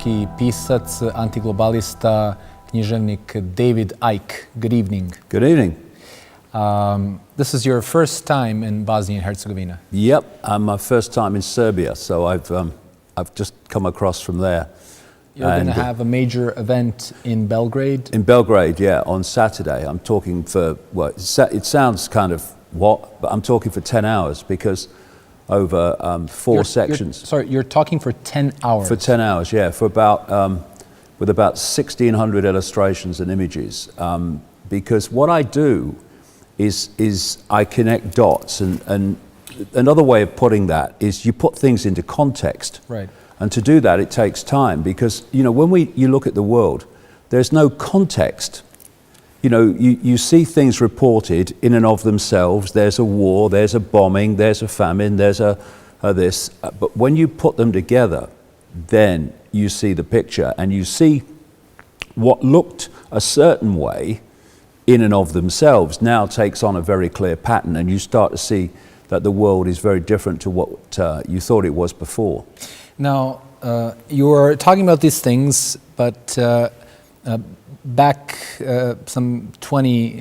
hrvatski pisac, antiglobalista, književnik David Icke. Good evening. Good evening. This is your first time in Bosnia and Herzegovina. Yep, my first time in Serbia, so I've just come across from there. You're going to have a major event in Belgrade? In Belgrade, yeah, on Saturday. I'm talking for, well, it sounds kind of what, but I'm talking for 10 hours because over four sections. Sorry, you're talking for 10 hours? For 10 hours, yeah, for about, with about 1,600 illustrations and images. Because what I do is I connect dots, and another way of putting that is you put things into context. Right. And to do that, it takes time because, you know, when you look at the world, there's no context. You know, you see things reported in and of themselves. There's a war, there's a bombing, there's a famine, there's a this. But when you put them together, then you see the picture and you see what looked a certain way in and of themselves now takes on a very clear pattern, and you start to see that the world is very different to what you thought it was before. Now, you were talking about these things, but back some 20,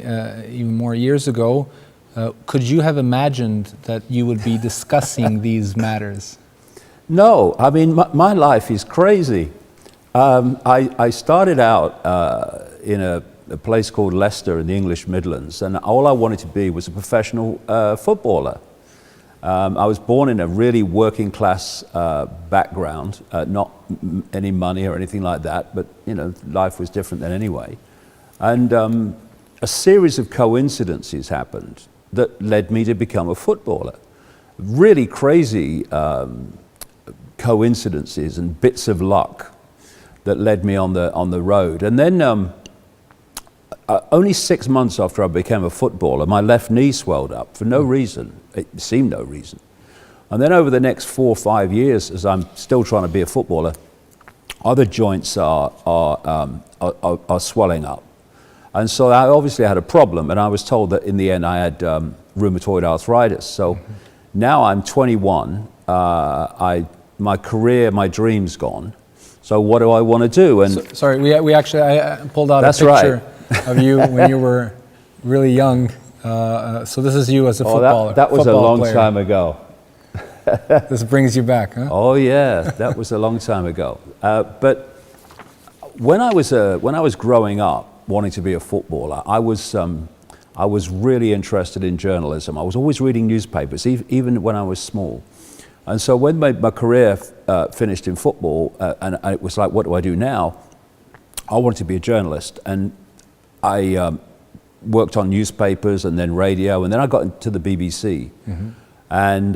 even more years ago, could you have imagined that you would be discussing these matters? No, I mean, my life is crazy. I started out in a place called Leicester in the English Midlands, and all I wanted to be was a professional footballer. I was born in a really working class background, not any money or anything like that, but you know, life was different then anyway. And a series of coincidences happened that led me to become a footballer. Really crazy coincidences and bits of luck that led me on the road. And then only 6 months after I became a footballer, my left knee swelled up for no reason. It seemed no reason. And then over the next 4 or 5 years, as I'm still trying to be a footballer, other joints are swelling up. And so I obviously had a problem, and I was told that in the end I had rheumatoid arthritis. So now I'm 21, my career, my dream's gone. So what do I want to do? And sorry, we actually, I pulled out a picture. Right. Of you when you were really young. So this is you as a footballer. That was a long player. time ago. This brings you back, huh? Oh yeah, that was a long time ago. But when I was growing up, wanting to be a footballer, I was really interested in journalism. I was always reading newspapers, even when I was small. And so when my career finished in football, and it was like, what do I do now? I wanted to be a journalist, and I worked on newspapers and then radio, and then I got into the BBC. And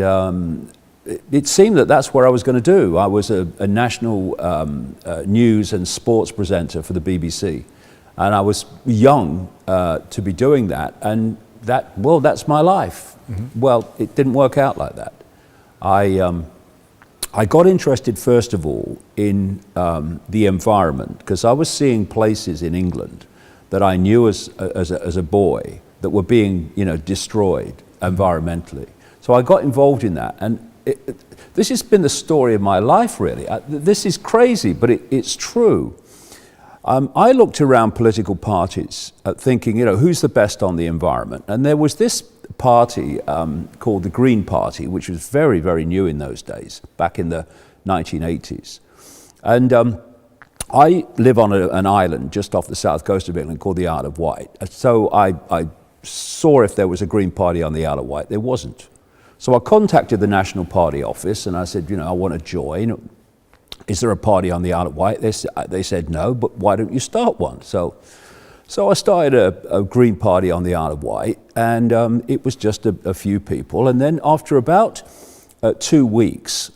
it seemed that that's where I was going to do. I was a national news and sports presenter for the BBC, and I was young to be doing that, and that's my life. Well, it didn't work out like that. I got interested first of all in the environment, because I was seeing places in England that I knew as a boy that were being, you know, destroyed environmentally. So I got involved in that, and this has been the story of my life, really. This is crazy, but it's true. I looked around political parties thinking, you know, who's the best on the environment? And there was this party called the Green Party, which was very, very new in those days, back in the 1980s. And I live on an island just off the south coast of England called the Isle of Wight. So I saw if there was a Green Party on the Isle of Wight. There wasn't. So I contacted the National Party office and I said, you know, I want to join. Is there a party on the Isle of Wight? They said no, but why don't you start one? So I started a Green Party on the Isle of Wight, and it was just a few people. And then after about 2 weeks,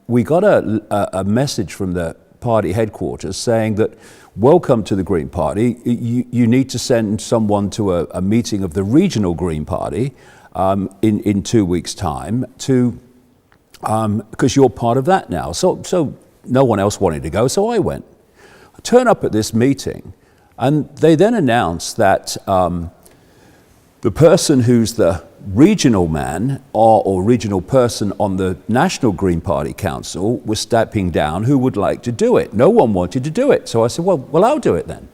we got a message from the party headquarters saying that, welcome to the Green Party, you need to send someone to a meeting of the regional Green Party in 2 weeks' time because you're part of that now. So no one else wanted to go, so I went. I turn up at this meeting, and they then announced that the person who's the regional man or regional person on the National Green Party Council was stepping down who would like to do it. No one wanted to do it. So I said, well, I'll do it then.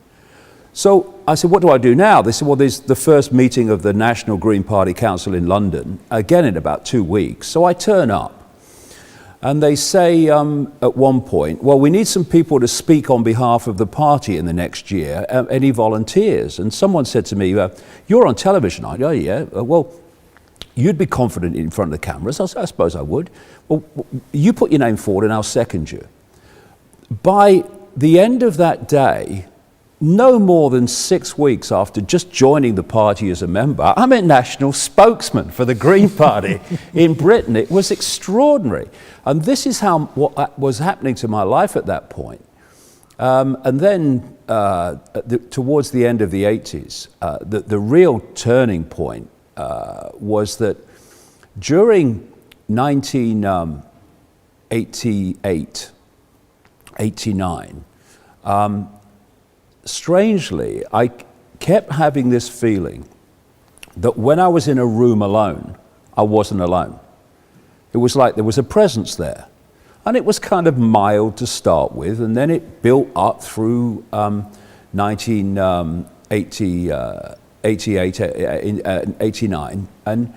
So I said, what do I do now? They said, well, there's the first meeting of the National Green Party Council in London, again in about 2 weeks. So I turn up. And they say at one point, well, we need some people to speak on behalf of the party in the next year. Any volunteers? And someone said to me, you're on television, aren't you? Oh, yeah. Well, you'd be confident in front of the cameras. I suppose I would. Well, you put your name forward and I'll second you. By the end of that day, no more than 6 weeks after just joining the party as a member, I'm a national spokesman for the Green Party in Britain. It was extraordinary. And this is what was happening to my life at that point. And then towards the end of the 80s, the real turning point was that during 1988, 89, strangely, I kept having this feeling that when I was in a room alone, I wasn't alone. It was like there was a presence there. And it was kind of mild to start with, and then it built up through 1988, 89. And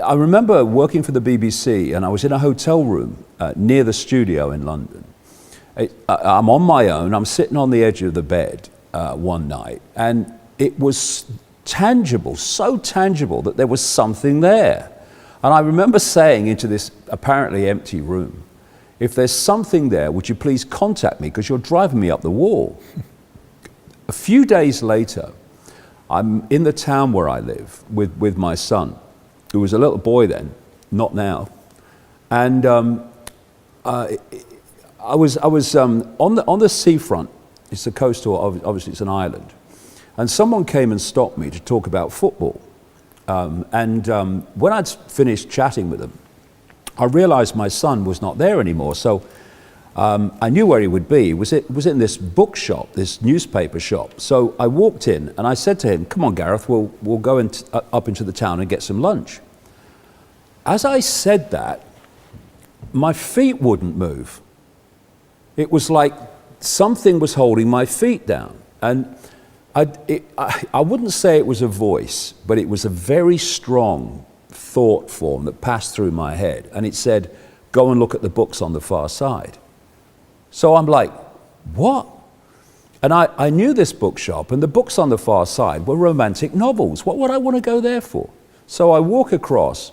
I remember working for the BBC, and I was in a hotel room near the studio in London. I'm on my own, I'm sitting on the edge of the bed one night, and it was tangible, so tangible that there was something there. And I remember saying into this apparently empty room, if there's something there, would you please contact me, because you're driving me up the wall. A few days later, I'm in the town where I live with my son, who was a little boy then, not now. And I was on the seafront. It's a coastal, obviously it's an island. And someone came and stopped me to talk about football. When I'd finished chatting with them, I realized my son was not there anymore. So I knew where he would be. It was in this bookshop, this newspaper shop. So I walked in and I said to him, come on, Gareth, we'll go up into the town and get some lunch. As I said that, my feet wouldn't move. It was like something was holding my feet down. And I wouldn't say it was a voice, but it was a very strong thought form that passed through my head. And it said, go and look at the books on the far side. So I'm like, what? And I knew this bookshop, and the books on the far side were romantic novels. What would I want to go there for? So I walk across,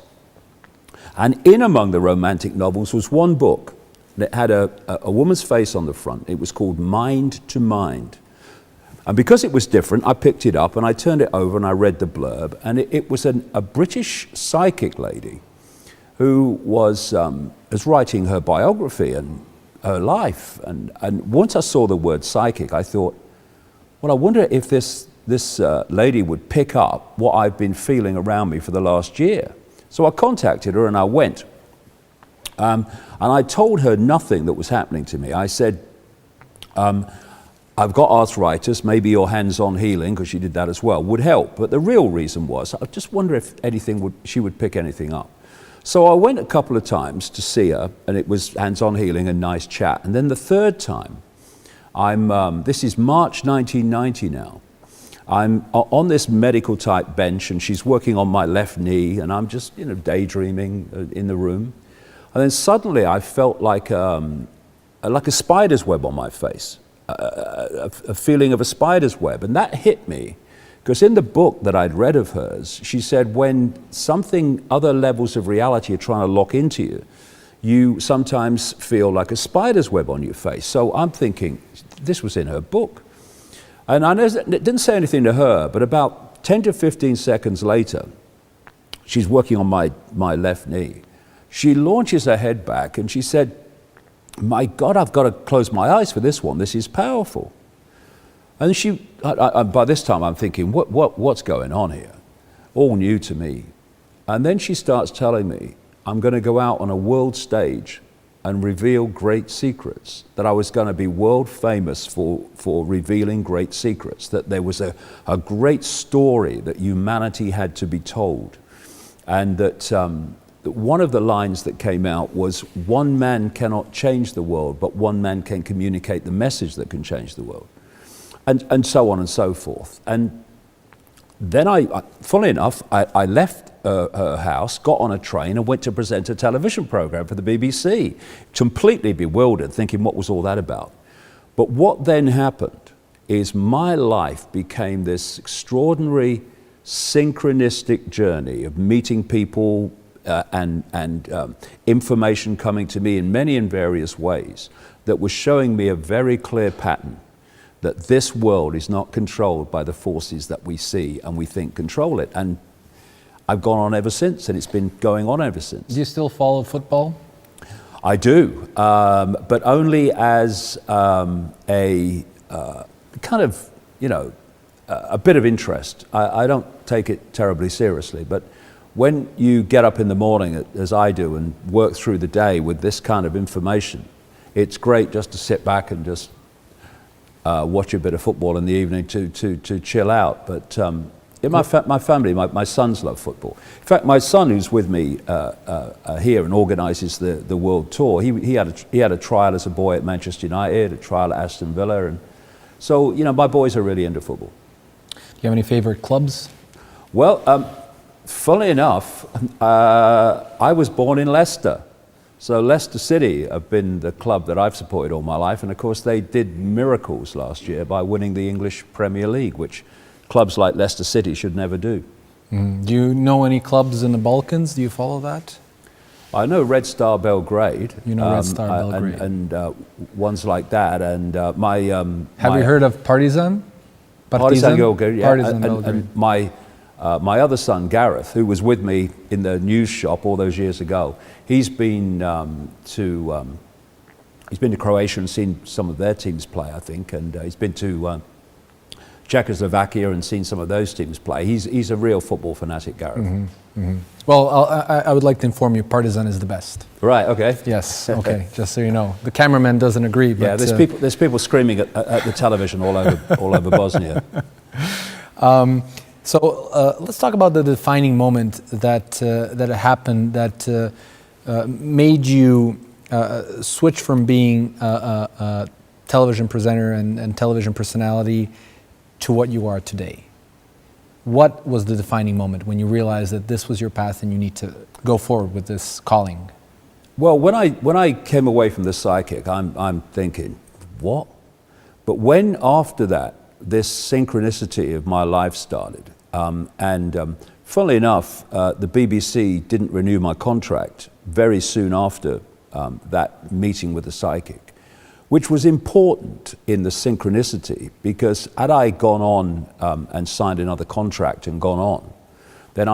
and in among the romantic novels was one book. And it had a woman's face on the front. It was called Mind to Mind. And because it was different, I picked it up and I turned it over and I read the blurb. And it was a British psychic lady who was writing her biography and her life. And once I saw the word psychic, I thought, well, I wonder if this lady would pick up what I've been feeling around me for the last year. So I contacted her and I went. And I told her nothing that was happening to me. I said, I've got arthritis, maybe your hands-on healing, because she did that as well, would help. But the real reason was, I just wonder if she would pick anything up. So I went a couple of times to see her, and it was hands-on healing and nice chat. And then the third time, this is March 1990 now, I'm on this medical type bench, and she's working on my left knee, and I'm just daydreaming in the room. And then suddenly I felt like a spider's web on my face. A feeling of a spider's web, and that hit me because in the book that I'd read of hers, she said when other levels of reality are trying to lock into you, you sometimes feel like a spider's web on your face. So I'm thinking this was in her book, and I know it didn't say anything to her, but about 10 to 15 seconds later, she's working on my left knee. She launches her head back and she said, my God, I've got to close my eyes for this one. This is powerful. And by this time I'm thinking, what's going on here? All new to me. And then she starts telling me, I'm going to go out on a world stage and reveal great secrets, that I was going to be world famous for revealing great secrets, that there was a great story that humanity had to be told. and that one of the lines that came out was, one man cannot change the world, but one man can communicate the message that can change the world, and so on and so forth. And then funnily enough, I left her house, got on a train and went to present a television program for the BBC, completely bewildered, thinking what was all that about. But what then happened is my life became this extraordinary synchronistic journey of meeting people and information coming to me in many and various ways that was showing me a very clear pattern that this world is not controlled by the forces that we see and we think control it. And I've gone on ever since, and it's been going on ever since. Do you still follow football? I do, but only as a kind of, a bit of interest. I don't take it terribly seriously, but when you get up in the morning, as I do, and work through the day with this kind of information, it's great just to sit back and just watch a bit of football in the evening to chill out. But my family, my sons love football. In fact, my son, who's with me here and organises the world tour, he had a trial as a boy at Manchester United, a trial at Aston Villa, and so my boys are really into football. Do you have any favourite clubs? Well, funnily enough, I was born in Leicester. So Leicester City have been the club that I've supported all my life, and of course they did miracles last year by winning the English Premier League, which clubs like Leicester City should never do. Do you know any clubs in the Balkans? Do you follow that? I know Red Star Belgrade. You know Red Star Belgrade. And ones like that. And Have you heard of Partizan? Partizan Belgrade, yeah. Partizan Belgrade. And my other son, Gareth, who was with me in the news shop all those years ago, he's been to Croatia and seen some of their teams play, I think, and he's been to Czechoslovakia and seen some of those teams play. He's a real football fanatic, Gareth. Mm-hmm, mm-hmm. Well, I would like to inform you, Partizan is the best. Right. Okay. Yes. Okay. Just so you know, the cameraman doesn't agree. But, yeah. There's people screaming at the television all over Bosnia. So let's talk about the defining moment that happened that made you switch from being a television presenter and television personality to what you are today. What was the defining moment when you realized that this was your path and you need to go forward with this calling? Well, when I came away from the psychic, I'm thinking, what? But when after that, this synchronicity of my life started, funnily enough, the BBC didn't renew my contract very soon after that meeting with the psychic, which was important in the synchronicity, because had I gone on and signed another contract and gone on, then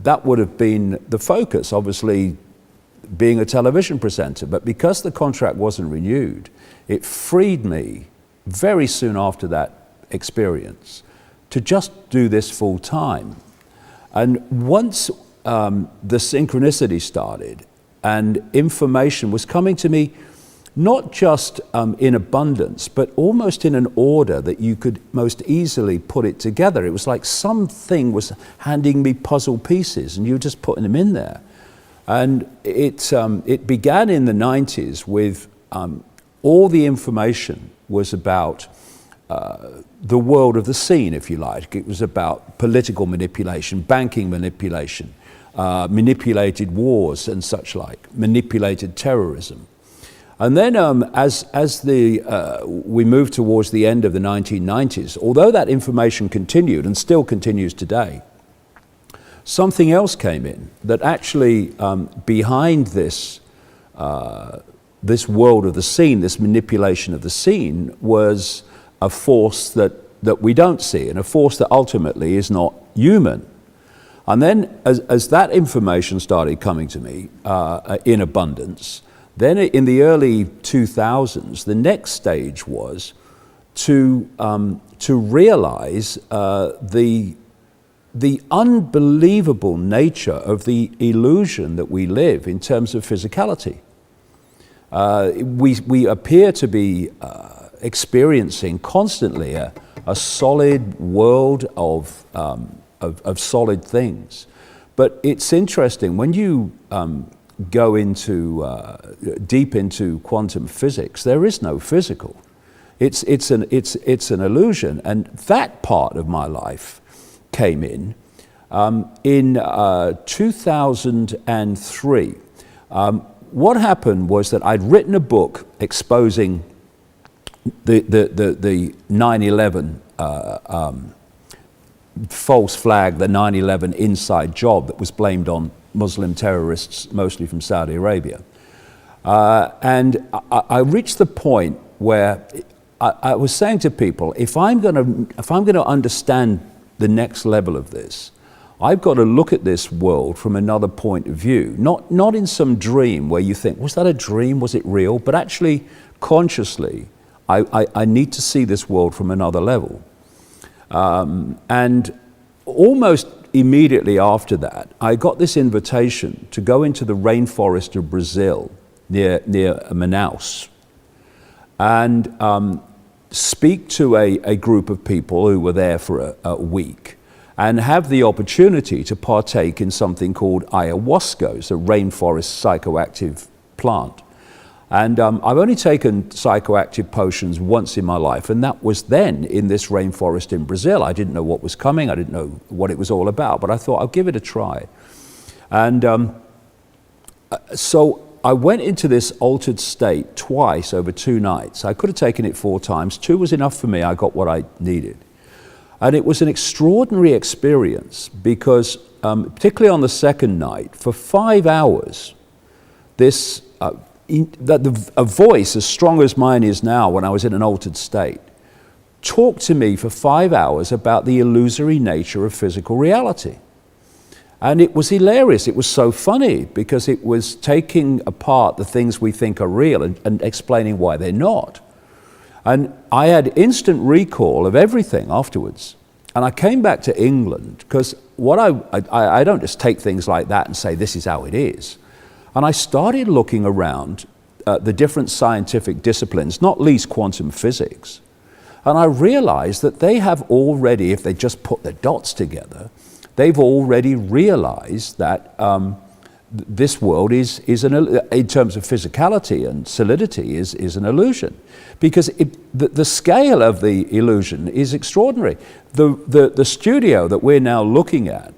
that would have been the focus, obviously being a television presenter. But because the contract wasn't renewed, it freed me very soon after that experience to just do this full time. And once the synchronicity started and information was coming to me, not just in abundance, but almost in an order that you could most easily put it together. It was like something was handing me puzzle pieces and you were just putting them in there. And it began in the 90s with all the information was about the world of the scene, if you like. It was about political manipulation, banking manipulation, manipulated wars and such like, manipulated terrorism. And then as we moved towards the end of the 1990s, although that information continued and still continues today, something else came in that actually behind this world of the scene, this manipulation of the scene, was a force that we don't see, and a force that ultimately is not human. And then as that information started coming to me in abundance, then in the early 2000s, the next stage was to realize the unbelievable nature of the illusion that we live in terms of physicality. We appear to be experiencing constantly a solid world of solid things. But it's interesting, when you go into deep into quantum physics, there is no physical. It's an illusion, and that part of my life came in 2003. What happened was that I'd written a book exposing the 9/11 false flag, the 9/11 inside job that was blamed on Muslim terrorists, mostly from Saudi Arabia. And I reached the point where I was saying to people, if I'm going to understand the next level of this, I've got to look at this world from another point of view, not in some dream where you think, was that a dream, was it real? But actually, consciously, I need to see this world from another level. And almost immediately after that, I got this invitation to go into the rainforest of Brazil, near Manaus, and speak to a group of people who were there for a week, and have the opportunity to partake in something called ayahuasca. It's a rainforest psychoactive plant. And I've only taken psychoactive potions once in my life, and that was then in this rainforest in Brazil. I didn't know what was coming, I didn't know what it was all about, but I thought I'll give it a try. And so I went into this altered state twice over 2 nights. I could have taken it 4 times. 2 was enough for me. I got what I needed. And it was an extraordinary experience because, particularly on the second night, for 5 hours, this a voice as strong as mine is now when I was in an altered state talked to me for 5 hours about the illusory nature of physical reality. And it was hilarious. It was so funny because it was taking apart the things we think are real and explaining why they're not. And I had instant recall of everything afterwards. And I came back to England because what I don't just take things like that and say this is how it is. And I started looking around the different scientific disciplines, not least quantum physics. And I realized that they have already, if they just put the dots together, they've already realized that this world is in terms of physicality and solidity, is an illusion. Because the scale of the illusion is extraordinary. The studio that we're now looking at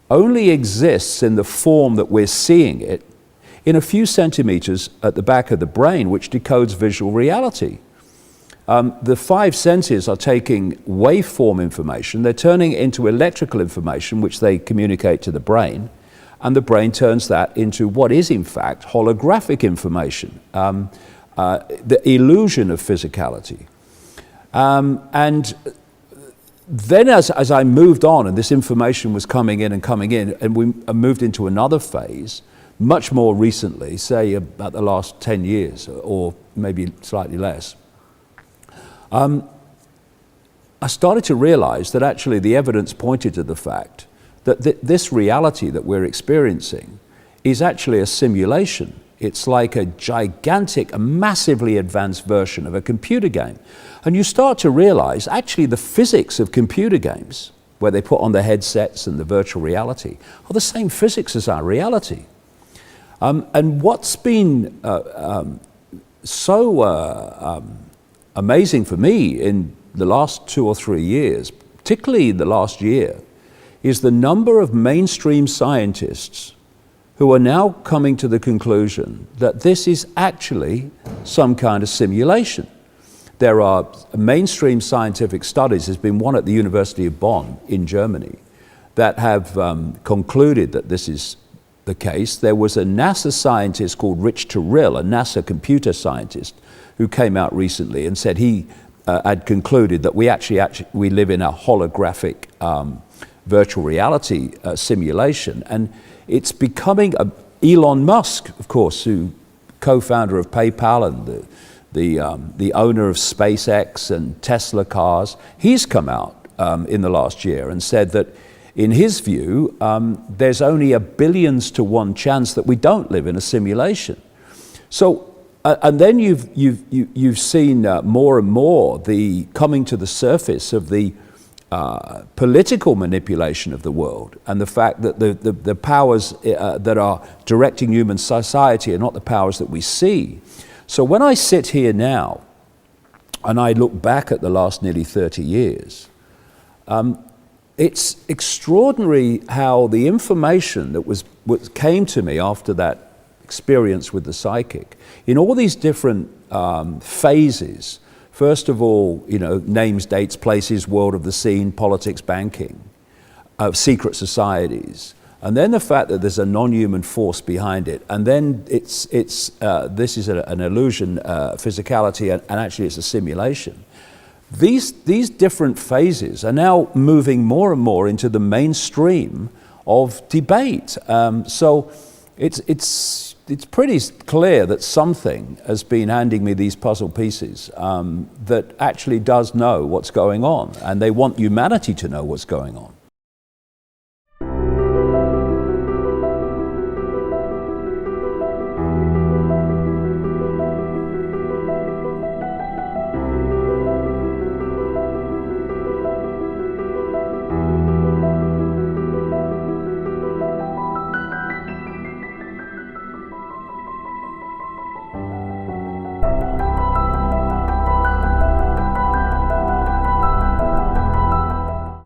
only exists in the form that we're seeing it in a few centimeters at the back of the brain, which decodes visual reality. The 5 senses are taking waveform information, they're turning it into electrical information, which they communicate to the brain, and the brain turns that into what is in fact holographic information, the illusion of physicality. And then as I moved on and this information was coming in, and we moved into another phase, much more recently, say about the last 10 years or maybe slightly less, I started to realize that actually the evidence pointed to the fact that this reality that we're experiencing is actually a simulation. It's like a gigantic, a massively advanced version of a computer game. And you start to realize actually the physics of computer games, where they put on the headsets and the virtual reality, are the same physics as our reality. And what's been so amazing for me in the last 2 or 3 years, particularly the last year, is the number of mainstream scientists who are now coming to the conclusion that this is actually some kind of simulation. There are mainstream scientific studies, there's been one at the University of Bonn in Germany, that have concluded that this is the case. There was a NASA scientist called Rich Terrill, a NASA computer scientist, who came out recently and said he had concluded that we live in a holographic virtual reality simulation. And it's becoming Elon Musk, of course, who co-founder of PayPal and the owner of SpaceX and Tesla cars, he's come out in the last year and said that in his view, there's only a billions to 1 chance that we don't live in a simulation. So, and then you've seen more and more the coming to the surface of the political manipulation of the world, and the fact that the powers that are directing human society are not the powers that we see. So when I sit here now and I look back at the last nearly 30 years, it's extraordinary how the information that came to me after that experience with the psychic, in all these different phases. First of all, names, dates, places, world of the scene, politics, banking, secret societies, and then the fact that there's a non-human force behind it, and then this is an illusion, physicality, and actually it's a simulation. These different phases are now moving more and more into the mainstream of debate. So it's pretty clear that something has been handing me these puzzle pieces that actually does know what's going on, and they want humanity to know what's going on.